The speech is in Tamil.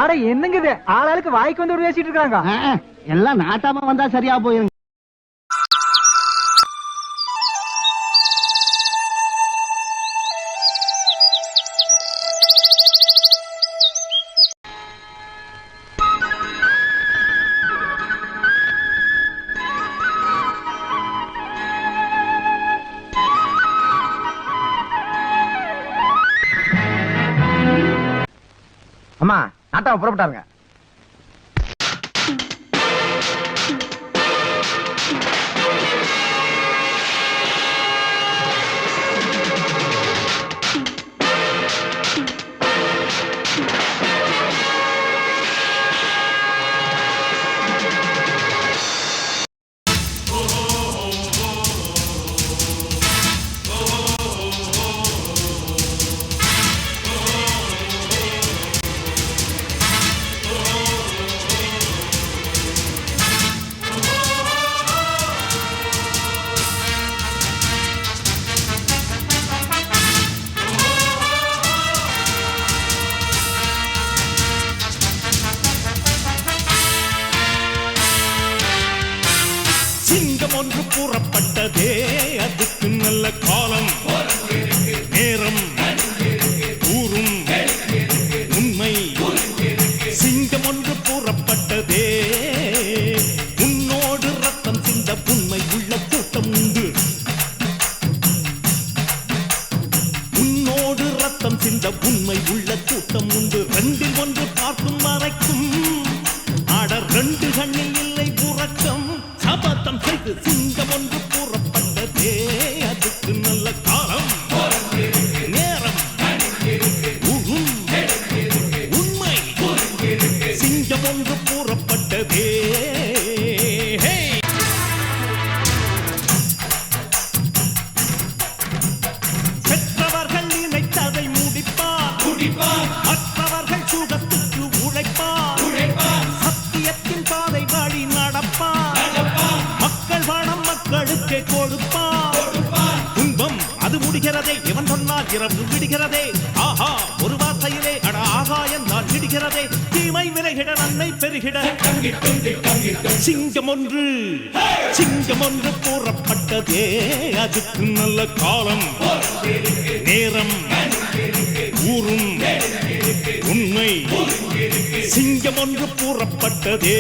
அட என்னங்க இது ஆளாளுக்கு வாய்க்கு வந்து ஒரு பேசிட்டு இருக்காங்க. எல்லாம் நாட்டாம வந்தா சரியா போயிருங்க. அம்மா நாட்டாம புறப்பட்டாருங்க. சிங்கம் ஒன்று கூறப்பட்டதே, அதுக்கு நல்ல காலம் நேரம் கூறும் உண்மை. சிங்கம் ஒன்று கூறப்பட்டதே, உன்னோடு ரத்தம் சிந்த உண்மை உள்ள கூட்டம் உண்டு. உன்னோடு ரத்தம் சிந்த உண்மை உள்ள கூட்டம் உண்டு. ரெண்டில் ஒன்று பார்க்கும் மறைக்கும் ஆட ரெண்டு கண்ணில் இல்லை புறக்கம். சபதம் செய்து சிங்கம் ஒன்று கூறப்பட்டதே, அதுக்கு நல்ல காலம் நேரம் உண்மை. சிங்கம் ஒன்று கூறப்பட்டதே. பெற்றவர்கள் நினைத்ததை முடிப்பார், மற்றவர்கள் சுகத்துக்கு உழைப்பார். சத்தியத்தின் பாதை வழி நடப்பார், மக்கள் பணம் மக்களுக்கே கொடுப்பார். துன்பம் அது முடிகிறதே, இவன் சொன்னால் இரவு விடுகிறதே. ஆஹா ஒரு வார்த்தையிலே அட ஆகாயம் தான் விடுகிறதே. தீமை விலகிட நன்மை பெருகிட சிங்கம் ஒன்று கூறப்பட்டதே, அதுக்கு நல்ல காலம் நேரம் ஊரும் உண்மை. சிங்கம் ஒன்று கூறப்பட்டதே.